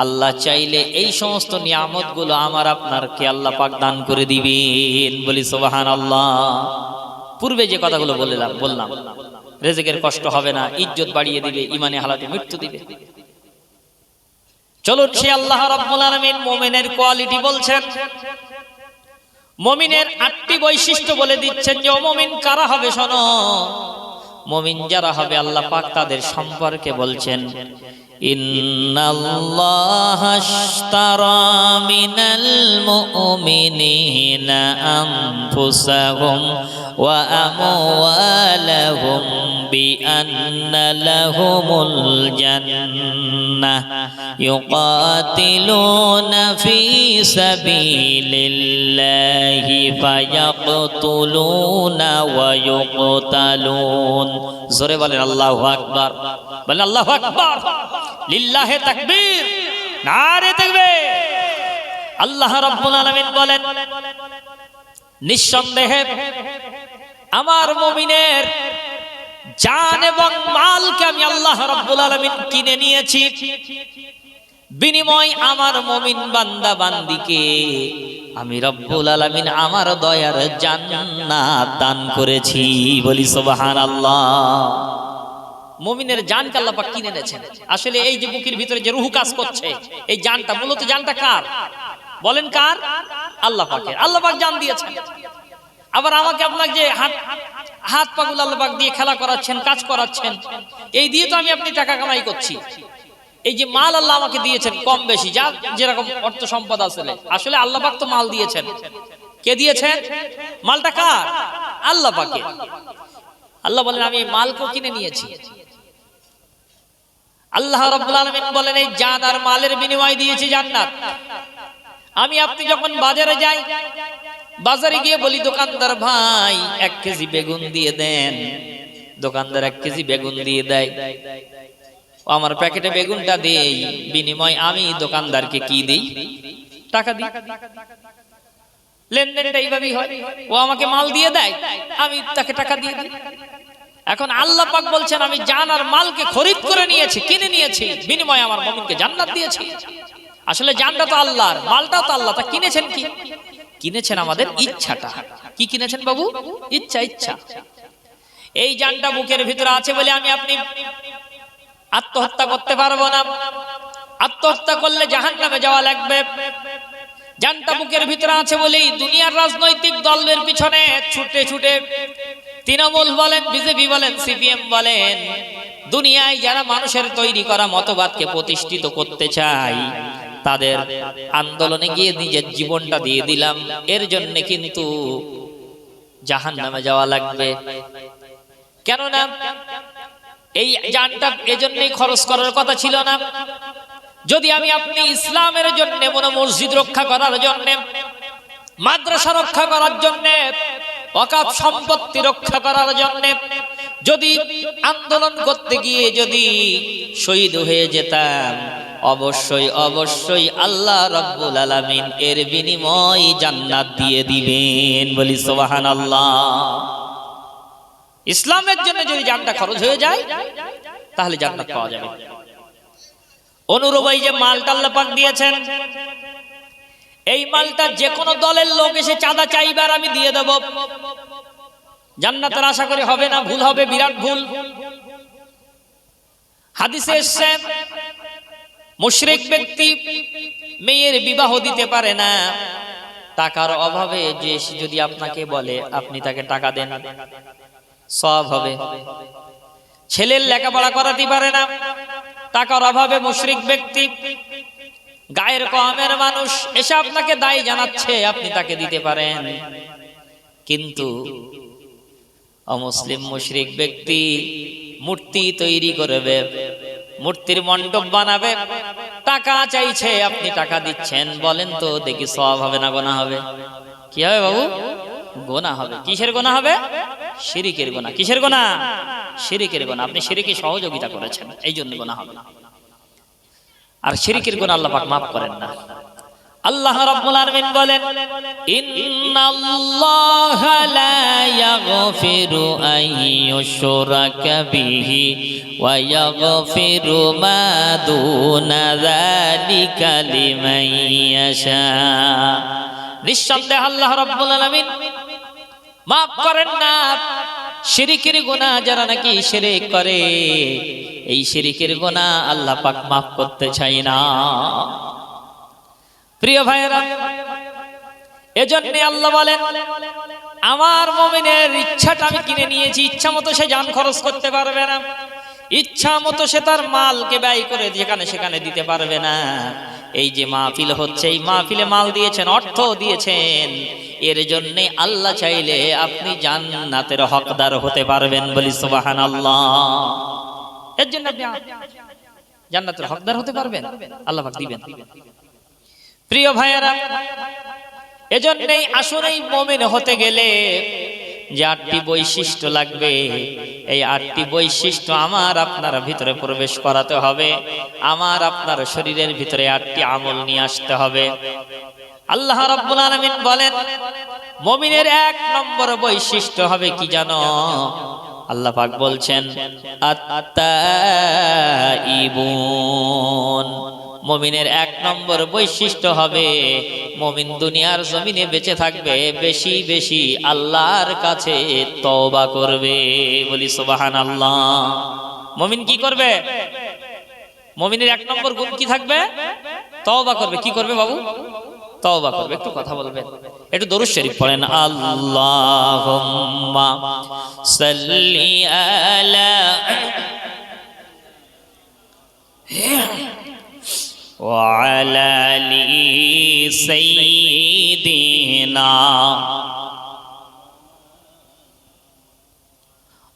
আল্লাহ চাইলে এই সমস্ত নিয়ামতগুলো আমার আপনারকে আল্লাহ পাক দান করে দিবেন। বলি সুবহানাল্লাহ। পূর্বে যে কথাগুলো বললাম, রিজিকের কষ্ট হবে না, ইজ্জত বাড়িয়ে দিবে, ঈমানি হালাতে মৃত্যু দিবে। চলুন সে আল্লাহ রাব্বুল আলামিন মুমিনের কোয়ালিটি বলছেন। মুমিনের 8টি বৈশিষ্ট্য বলে দিচ্ছেন যে ও মুমিন কারা হবে শোনো। মুমিন যারা হবে আল্লাহ পাক তাদের সম্পর্কে বলছেন, ইন্নাল্লাহা আশতারা মিনাল মুমিনিনা আনফুসাহুম ওয়া আমওয়ালাহুম বিআন্না লাহুমুল জান্নাহ ইউকাতিলুনা ফি সাবিলিল্লাহি ফায়াকতুলুনা ওয়া ইউকতালুন। জোরে বলেন আল্লাহু আকবার। বলেন আল্লাহু আকবার। লিল্লাহি তাকবীর, নারে তাকবীর। আল্লাহ রাব্বুল আলামিন বলেন, নিঃসন্দেহে আমার মুমিনের জান এবং মালকে আমি আল্লাহ রাব্বুল আলামিন কিনে নিয়েছি, বিনিময় আমার মুমিন বান্দা বান্দিকে আমি রব্বুল আলামিন আমার দয়ার জান্নাত দান করেছি। বলি সুবহানাল্লাহ। মুমিনের জানকে আল্লাহ পাক কিনে এনেছেন। আসলে এই যে বুকের ভিতরে যে রূহ কাজ করছে, এই জানটা মূলত জানটা কার? বলেন কার? আল্লাহ পাকের। আল্লাহ পাক জান দিয়েছেন। আবার আমাকে আপনাকে যে হাত পাগুলো আল্লাহ পাক দিয়ে খেলা করাচ্ছেন, কাজ করাচ্ছেন, এই দিয়ে তো আমি আপনি টাকা কামাই করছি। এই যে মাল আল্লাহ আমাকে দিয়েছেন কম বেশি, যা যেরকম অর্থ সম্পদ আসলে, আসলে আল্লাহ পাক তো মাল দিয়েছেন। কে দিয়েছেন? মালটা কার? আল্লাহ পাকের। আল্লাহ বলেন আমি মালকে কিনে নিয়েছি। আল্লাহ রাব্বুল আলামিন বলেন এই জান আর মালের বিনিময় দিয়েছি জান্নাত। আমি আপনি যখন বাজারে যাই, বাজারে গিয়ে বলি দোকানদার ভাই 1 কেজি বেগুন দিয়ে দেন, দোকানদার 1 কেজি বেগুন দিয়ে দেয়, ও আমার প্যাকেটে বেগুনটা দেই, বিনিময় আমি দোকানদারকে কি দেই? টাকা দিই। লেনদেনটা এইভাবেই হয়। ও আমাকে মাল দিয়ে দেয়, আমি তাকে টাকা দিয়ে দিই। এখন আল্লাহ পাক বলছেন আমি জান আর মালকে খরিদ করে নিয়েছি, কিনে নিয়েছি, বিনিময়ে আমার মুমিনকে জান্নাত দিয়েছি। আসলে জানটা তো আল্লাহর, মালটাও তো আল্লাহ, তা কিনেছেন কি? কিনেছেন আমাদের ইচ্ছাটা। কি কিনেছেন বাবু? ইচ্ছা। ইচ্ছা। এই জানটা বুকের ভিতরে আছে বলে আমি আপনি আত্মহত্যা করতে পারবো না। আত্মহত্যা করলে জাহান্নামে যাওয়া লাগবে। জানটা বুকের ভিতরে আছে বলেই দুনিয়ার রাজনৈতিক দলের পিছনে ছুটে ছুটে, তৃণমূল বলেন, বিজেপি বলেন, সিপিএম বলেন, দুনিয়ায় যারা মানুষের তৈরি করা মতবাদকে প্রতিষ্ঠিত করতে চায়, তাদের আন্দোলনে গিয়ে নিজের জীবনটা দিয়ে দিলাম, এর জন্য কিন্তু জাহান্নামে যাওয়া লাগবে। কেননা এই জানটা এজন্যই খরচ করার কথা ছিল না। যদি আমি আপনি ইসলামের জন্য, মনে মসজিদ রক্ষা করার জন্য, মাদ্রাসা রক্ষা করার জন্য, ওয়াকফ সম্পত্তি রক্ষা করার জন্য যদি আন্দোলন করতে গিয়ে যদি শহীদ হয়ে যেতাম, অবশ্যই অবশ্যই আল্লাহ রাব্বুল আলামিন এর বিনিময় জান্নাত দিয়ে দিবেন। বলি সুবহানাল্লাহ। ইসলামের জন্য যদি জানটা খরচ হয়ে যায় তাহলে জান্নাত পাওয়া যাবে। অনুরূপ এই যে মালটা আল্লাহ পাক দিয়েছেন, এই মালটা যে কোনো দলের লোক এসে চাঁদা চাইবার আমি দিয়ে দেব, জান্নাতের আশা করি হবে না, ভুল হবে, বিরাট ভুল। হাদিসে এসেছে মুশরিক ব্যক্তি মেয়ের বিবাহ দিতে পারে না, টাকার অভাবে যে যদি আপনাকে বলে আপনি তাকে টাকা দেন, সওয়াব হবে। ছেলের লেখাপড়া করাতে পারে না, টাকার অভাবে মুশরিক ব্যক্তি গায়ের কওমের মানুষ এসে আপনাকে দায় জানাচ্ছে, আপনি তাকে দিতে পারেন। কিন্তু অমুসলিম মুশরিক ব্যক্তি মূর্তি তৈরি করবে, মূর্তির মণ্ডপ বানাবে, টাকা চাইছে, আপনি টাকা দিচ্ছেন। বলেন তো দেখি সওয়াব হবে না গুনাহ হবে? কি হবে বাবু? গুনাহ হবে। কিসের গুনাহ হবে? শিরকের গুনাহ। কিসের গুনাহ? শিরকের গুনাহ। আপনি শিরকে সহযোগিতা করেছেন, এই জন্য গুনাহ হবে। আর শিরকের গুনাহ আল্লাহ পাক মাফ করেন না। আল্লাহ রাব্বুল আলামিন বলেন, ইন্নাল্লাহা লা ইয়াগফিরু আন ইউশরাকা বিহি ওয়া ইয়াগফিরু মা দুনা যালিকা লিমান ইয়াশা। নিঃসন্দেহে আল্লাহ রাব্বুল আলামিন মাফ করেন না শিরকের গুনাহ। যারা নাকি শিরক করে, এই শিরকের গুনাহ আল্লাহ পাক মাফ করতে চায় না। প্রিয় ভাইয়েরা, এজন্য আল্লাহ বলেন, আমার মুমিনের ইচ্ছাটা আমি কিনে নিয়েছি, ইচ্ছা মতো সে জান খরচ করতে পারবে না, ইচ্ছা মতো সে তার মালকে ব্যয় করে যেখানে সেখানে দিতে পারবে না। এই যে মাহফিল হচ্ছে, এই মাহফিলে মাল দিয়েছেন, অর্থ দিয়েছেন, এর জন্য আল্লাহ চাইলে আপনি জান্নাতের হকদার হতে পারবেন। বলি সুবহানাল্লাহ। এর জন্য আপনি জান্নাতের হকদার হতে পারবেন, আল্লাহ পাক দিবেন। প্রিয় ভাইয়েরা, এজন্যই আসলে মুমিন হতে গেলে যে 8টি বৈশিষ্ট্য লাগবে, এই 8টি বৈশিষ্ট্য আমার আপনার ভিতরে প্রবেশ করাতে হবে। আমার আপনার শরীরের ভিতরে 8টি আমল নিয়ে আসতে হবে। আল্লাহ রাব্বুল আলামিন বলেন, মুমিনের 1 নম্বর বৈশিষ্ট্য হবে কি জানো? আল্লাহ পাক বলছেন, আত-তাইবুন। মুমিনের 1 নম্বর বৈশিষ্ট্য হবে, মুমিন দুনিয়ার জমিনে বেঁচে থাকবে, বেশি বেশি আল্লাহর কাছে তওবা করবে। বলি সুবহানাল্লাহ। মুমিন কি করবে? মুমিনের 1 নম্বর গুণ কি থাকবে? তওবা করবে। কি করবে বাবু? তওবা করবে। একটু কথা বলবেন, একটু দরুদ শরীফ পড়েন। আল্লাহুম্মা সাল্লি আলা وعلى آل سيدنا।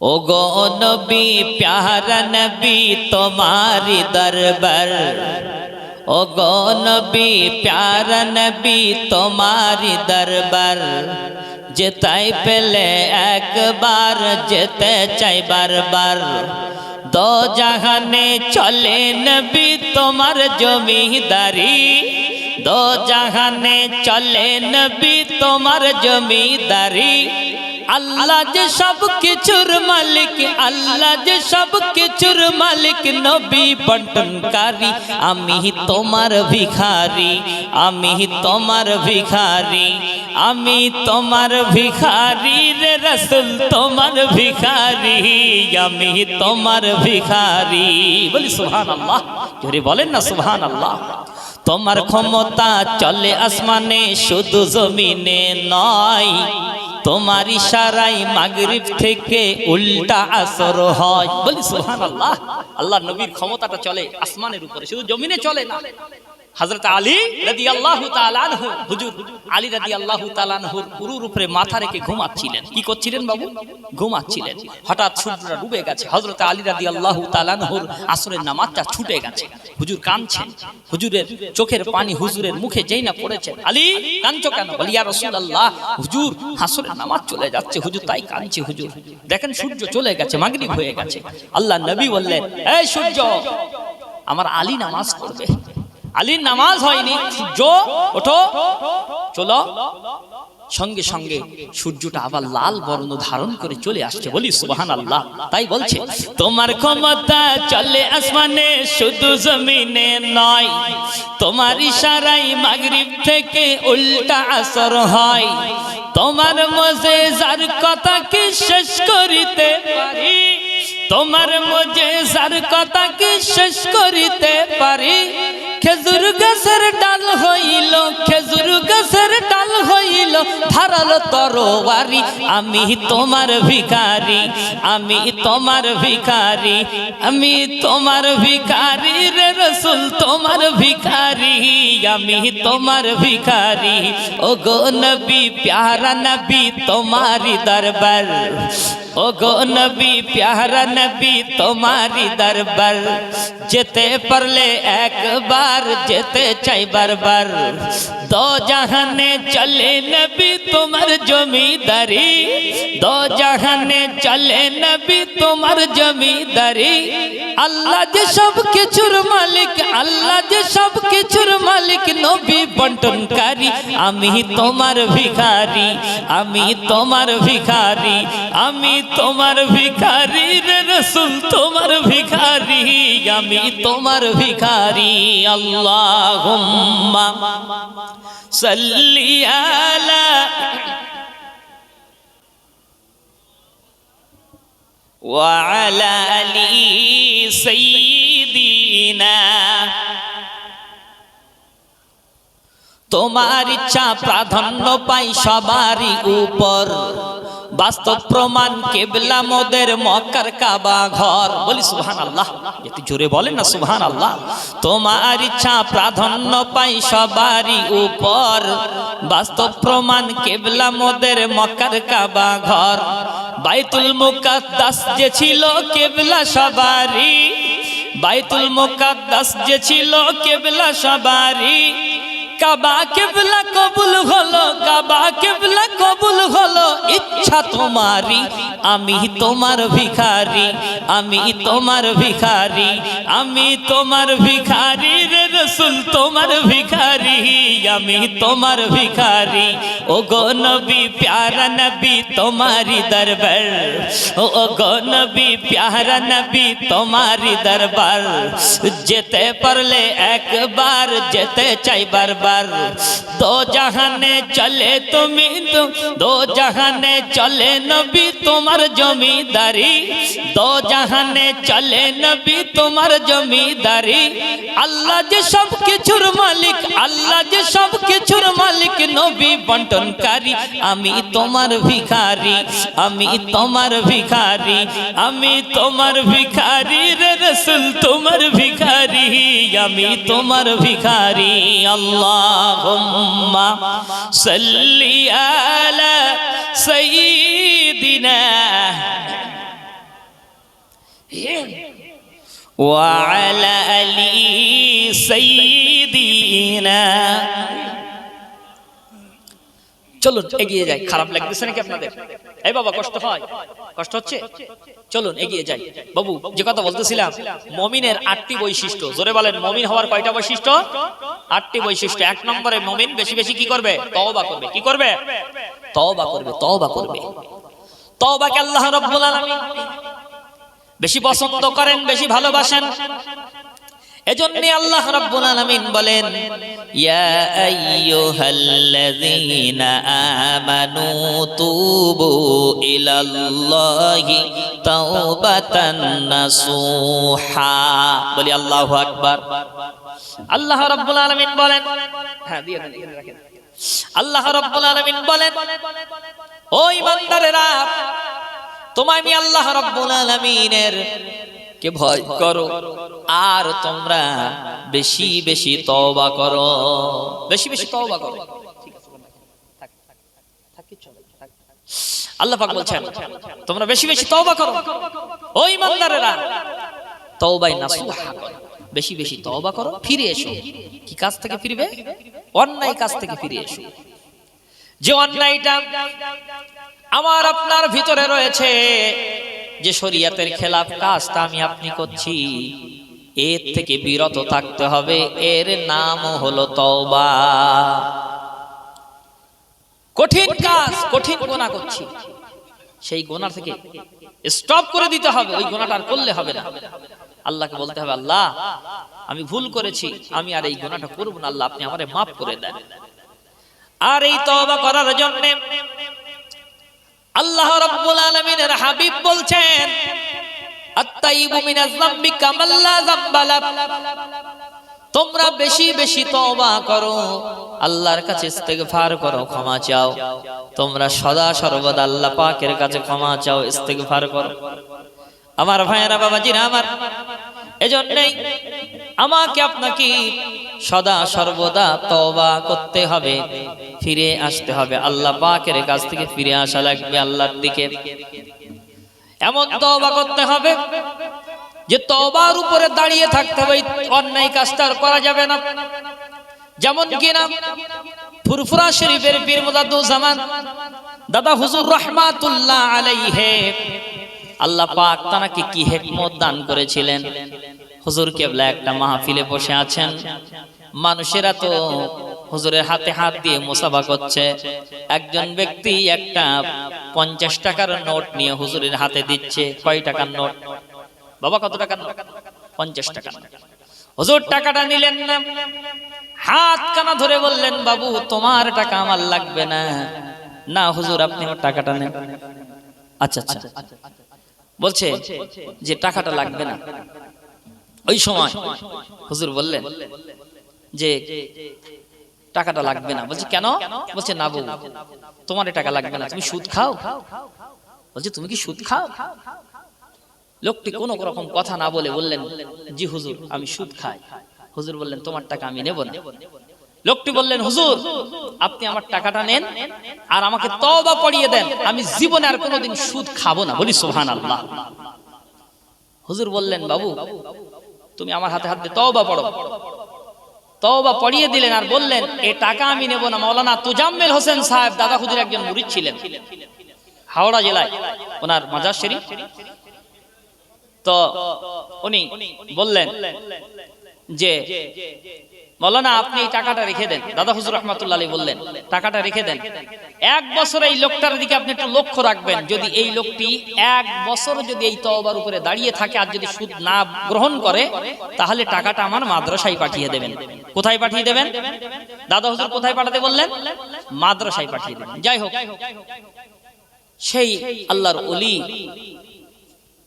ओ गो नबी प्यारा नबी तुम्हारी दरबार, ओ गो नबी प्यारा नबी तुम्हारी दरबार, যেতাই পেলে একবার যেতে চাই বারবার, दो जहाने चले नबी तुम्हार जमीदारी, दो जहाने चले नबी तुम्हार जमीदारी। अल्लाह जे सब किचुर मालिक, अल्लाह जे सब किचुर मालिक, नबी बंटनकारी, आमी तुम्हार भिखारी, आमी तुम्हार भिखारी, आमी तुम्हार भिखारी रे रसूल तुम्हार भिखारी, आमी तुम्हार भिखारी। बोली सुबहानाल्लाह। जोरे बोलें ना सुबहानाल्लाह। তোমার ক্ষমতা চলে আসমানে শুধু জমিনে নয়, তোমার ইশারায় মাগরিব থেকে উল্টা আসর হয়। বলি সুবহানাল্লাহ। আল্লাহর নবীর ক্ষমতাটা চলে আসমানের উপরে, শুধু জমিনে চলে না। হযরত আলী রাদিয়াল্লাহু তাআলা আনহু, হুজুর আলী রাদিয়াল্লাহু তাআলা আনহুর পুরুর উপরে মাথা রেখে ঘুমাচ্ছিলেন। কি করছিলেন বাবু? ঘুমাচ্ছিলেন। হঠাৎ সূর্যটা ডুবে গেছে। হযরত আলী রাদিয়াল্লাহু তাআলা আনহুর আসরের নামাজটা ছুটে গেছে। হুজুর কাঁদছেন। হুজুরের চোখের পানি হুজুরের মুখে যেই না পড়েছে, আলী কাঁদছো কেন? বলি ইয়া রাসূলুল্লাহ, হুজুর আসরের নামাজ চলে যাচ্ছে হুজুর, তাই কাঁদছি হুজুর। দেখেন সূর্য চলে গেছে, মাগরিব হয়ে গেছে। আল্লাহ নবী বললেন, এই সূর্য, আমার আলী নামাজ পড়বে। আলীর নামাজ হয়নি, সূর্য ওঠো চলো। সঙ্গে সঙ্গে সূর্যটা আবার লাল বর্ণ ধারণ করে চলে আসছে। বলি সুবহানাল্লাহ। তাই বলছে, তোমার ক্ষমতা চলে আসমানে শুধু জমিনে নয়, তোমার ইশারায় মাগরিব থেকে উল্টা আসর হয়। তোমার মুজিজার কথা কি শেষ করিতে পারি, তোমার মুজিজার কথা কি শেষ করিতে পারি। খেজুর গাছের ডাল হইল, খেজুর গাছের ডাল হইল ধারালো তরবারি। আমি তোমার ভিখারি, আমি তোমার ভিখারি, আমি তোমার ভিখারি রে রাসূল, তোমার ভিখারি, আমি তোমার ভিখারি। ও গো নবী প্যারা নবী তোমারি দরবার, ও গো নবী প্যারা নবী তোমারি দরবার। যেতে পারলে একবার, যেতে চাই বারবার। দো জাহানে চলে নবী তোমার জমিদারি, দো জাহানে চলে নবী তোমার জমিদারি। আল্লাহ যে সব কিছুর মালিক, আল্লাহ যে সব কিছুর মালিক, নবী বন্টনকারী। আমি তোমার ভিখারি, আমি তোমার ভিখারি, আমি তোমার ভিখারি রে রাসূল, তোমার ভিখারি, আমি তোমার ভিখারি। আল্লাহুম্মা সাল্লি আলা ওয়া আলা আলি সাইয়্যিদিনা। তোমার ইচ্ছা প্রাধান্য পাই সবারই উপর, বাস্তব প্রমাণ কিবলা মোদের মক্কার কাবা ঘর। বলি সুবহানাল্লাহ। একটু জোরে বলেন না সুবহানাল্লাহ। তোমার ইচ্ছা প্রাধান্য পাই সবারই উপর, বাস্তব প্রমাণ কিবলা মোদের মক্কার কাবা ঘর। বাইতুল মুকাদ্দাস যে ছিল কিবলা সবারই, বাইতুল মুকাদ্দাস যে ছিল কিবলা সবারই। কাবা কিবলা কবুল হলো, কাবা কিবলা কবুল হলো, ইচ্ছা তোমারই। আমি তোমার ভিখারি, আমি তোমার ভিখারি, আমি তোমার ভিখারি রে রাসূল, তোমার ভিখারি, আমি তোমার ভিখারি। ও গো নবী প্যারা নবী তোমারি দরবার, ও গো নবী প্যারা নবী তোমারি দরবার। যেতে পারলে একবার, যেতে চাই বারবার। দো জাহানে চলে তুমি, দো জাহানে চলে নবী তোমার জমিদারি, দো জাহানে চলে নবী তোমার জমিদারি। আল্লাহ যে সব কিছুর মালিক, আল্লাহ যে সব কিছুর মালিক, নবী বন্টনকারী। আমি তোমার ভিখারি, আমি তোমার ভিখারি, আমি তোমার ভিখারি রে রাসূল, তোমার ভিখারি, আমি তোমার ভিখারি। আল্লাহুম্মা সাল্লি আলা সাইয়্যিদিনা ওয়া আলা আলি সাইয়্যিদিনা। চলুন এগিয়ে যাই। খারাপ লাগতেছে নাকি আপনাদের? এই বাবা কষ্ট হয়, কষ্ট হচ্ছে? চলুন এগিয়ে যাই। বাবু যে কথা বলতেছিলাম, মুমিনের 8টি বৈশিষ্ট্য। জোরে বলেন, মুমিন হওয়ার কয়টা বৈশিষ্ট্য? 8টি বৈশিষ্ট্য। 1 নম্বরে মুমিন বেশি বেশি কি করবে? তওবা করবে। কি করবে? তওবা করবে, তওবা করবে। তওবাকে আল্লাহ রাব্বুল আলামিন বেশি পছন্দ করেন, বেশি ভালোবাসেন। এজন্য আল্লাহ রাব্বুল আলামিন বলেন, ইয়া আইয়ুহাল্লাযীনা আমানু তুবু ইলাল্লাহি তাওবাতান নাসুহা। বলি আল্লাহু আকবার। আল্লাহ রাব্বুল আলামিন বলেন, হ্যাঁ দিয়ে রাখেন। আল্লাহ রাব্বুল আলামিন বলেন, ও ঈমানদারেরা, তোমায় আমি আল্লাহ রাব্বুল আলামিনের কে ভয় করো, আর তোমরা বেশি বেশি তওবা করো, বেশি বেশি তওবা করো। আল্লাহ পাক বলছেন তোমরা বেশি বেশি তওবা করো। ও ঈমানদারেরা, তওবাই নাসুহা করো, বেশি বেশি তওবা করো, ফিরে এসো। কি কাজ থেকে ফিরবে? অন্যায় কাজ থেকে ফিরে এসো। যে অন্যায়টা আমার আপনার ভিতরে রয়েছে, যে শরীয়তের খেলাফ কাজটা আমি আপনি করছি, এর থেকে বিরত থাকতে হবে। এর নাম হলো তওবা। কঠিন কাজ, কঠিন গুনাহ করছি, সেই গুনাহ থেকে স্টপ করে দিতে হবে। ওই গুনাহটা আর করলে হবে না। আল্লাহকে বলতে হবে, আল্লাহ আমি ভুল করেছি, আমি আর এই গুনাহটা করব না, আল্লাহ আপনি আমারে মাফ করে দেন। আর এই তওবা করার জন্য আল্লাহ রাব্বুল আলামিনের হাবিব বলছেন, আত-তাইয়িবু মিনাজ যামবি কামান লা যামবা লা। তোমরা বেশি বেশি তওবা করো, আল্লাহর কাছে ইস্তেগফার করো, ক্ষমা চাও। তোমরা সদা সর্বদা আল্লাহ পাকের কাছে ক্ষমা চাও, ইস্তেগফার করো। আমার ভাইয়েরা, বাবাজিরা আমার, এজন্যই আমাকে আপনাকে সদা সর্বদা তওবা করতে হবে, ফিরে আসতে হবে। আল্লাহ পাকের কাছ থেকে ফিরে আসা লাগবে আল্লাহর দিকে। এমন তওবা করতে হবে যে তওবার উপরে দাঁড়িয়ে থাকতে হবে, অন্যায় কাজটা আর করা যাবে না। যেমন কিনা ফুরফুরা শরীফের পীর মুজাদ্দুজ্জামান দাদা হুজুর রাহমাতুল্লাহ আলাইহি, আল্লাহ পাক তাকে কি হিকমত দান করেছিলেন। হুজুর কেবলা একটা মাহফিলে বসে আছেন, মানুষেরা তো হুজুরের হাতে হাত দিয়ে মুসাফা করছে। একজন ব্যক্তি একটা 50 টাকার নোট নিয়ে হুজুরের হাতে দিচ্ছে। কয় টাকার নোট? বাবা কত টাকার নোট? 50 টাকা। হুজুর টাকাটা নিলেন না, হাত কানা ধরে বললেন, বাবু তোমার টাকা আমার লাগবে না। না হুজুর, আপনি আমার টাকাটা নেন। আচ্ছা আচ্ছা, বলছে যে টাকাটা লাগবে না। ওই সময় হুজুর বললেন যে টাকাটা লাগবে না। বলছে কেন? বলছে না বাবু, তোমার টাকা লাগবে না, তুমি সুদ খাও। বলছে তুমি কি সুদ খাও? লোকটি কোন রকম কথা না বলে বললেন, জি হুজুর আমি সুদ খাই। হুজুর বললেন তোমার টাকা আমি নেব না। লোকটি বললেন, হুজুর আপনি আমার টাকাটা নেন আর আমাকে তওবা পড়িয়ে দেন, আমি জীবনে আর কোনোদিন সুদ খাবো না। বলি সুবহানাল্লাহ। হুজুর বললেন, বাবু তুমি আমার হাতে হাত দিয়ে তওবা পড়ো। তওবা পড়িয়ে দিলেন আর বললেন, এই টাকা আমি নেব না। মাওলানা তোজাম্মেল হোসেন সাহেব দাদা হুজুর একজন মুরিদ ছিলেন হাওড়া জেলায়, ওনার মাজার শরীফ। তো উনি বললেন যে মাওলানা আপনি এই টাকাটা রেখে দেন। দাদা হুজুর রাহমাতুল্লাহ আলাইহি বললেন টাকাটা রেখে দেন, 1 বছর এই লোকটার দিকে আপনি একটু লক্ষ্য রাখবেন। যদি এই লোকটি 1 বছর যদি এই তওবার উপরে দাঁড়িয়ে থাকে আর যদি সুদ না গ্রহণ করে, তাহলে টাকাটা আমার মাদ্রাসায় পাঠিয়ে দেবেন। কোথায় পাঠিয়ে দেবেন? দাদা হুজুর কোথায় পাঠাতে বললেন? মাদ্রাসায় পাঠিয়ে দেবেন। যাই হোক, সেই আল্লাহর ওলি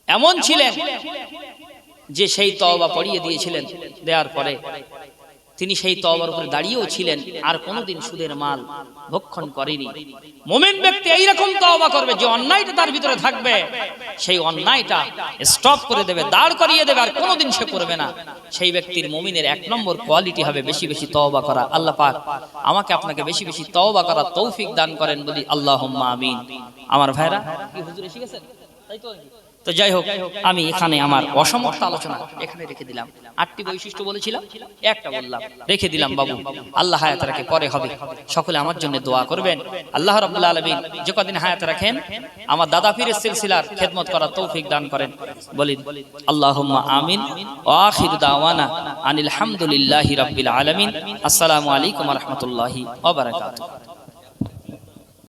এমন ছিলেন যে সেই তওবা পড়িয়ে দিয়েছিলেন। দেওয়ার পরে তিনি সেই তওবার উপরে দাঁড়িয়েও ছিলেন, আর কোনোদিন সুদের মাল ভক্ষণ করেনি। মুমিন ব্যক্তি এইরকম তওবা করবে যে অন্যায়টা তার ভিতরে থাকবে, সেই অন্যায়টা স্টপ করে দেবে, দাঁড় করিয়ে দেবে, আর কোনোদিন সে করবে না। সেই ব্যক্তির মুমিনের 1 নম্বর কোয়ালিটি হবে বেশি বেশি তওবা করা। আল্লাহ পাক আমাকে আপনাকে বেশি বেশি তওবা করার তৌফিক দান করেন, বলি আল্লাহুম্মা আমিন। আমার ভাইরা, কি হুজুর এসে গেছেন? তাই তো। তো যাই হোক, আমি এখানে আমার অসমাপ্ত আলোচনা এখানে রেখে দিলাম। 8টি বৈশিষ্ট্য বলেছিলাম, একটা বললাম, রেখে দিলাম বাবু। আল্লাহ হায়াত রাখে, পরে হবে। সকলে আমার জন্য দোয়া করবেন। আল্লাহ রাব্বুল আলামিন যে কদিন হায়াত রাখেন আমার দাদা পীরের সিলসিলার খেদমত করার তৌফিক দান করেন, বলি আল্লাহুম্মা আমিন। ওয়া আখিরু দাওয়ানা আনিল হামদুলিল্লাহি রাব্বিল আলামিন। আসসালামু আলাইকুম ওয়া রাহমাতুল্লাহি ওয়া বারাকাতুহু।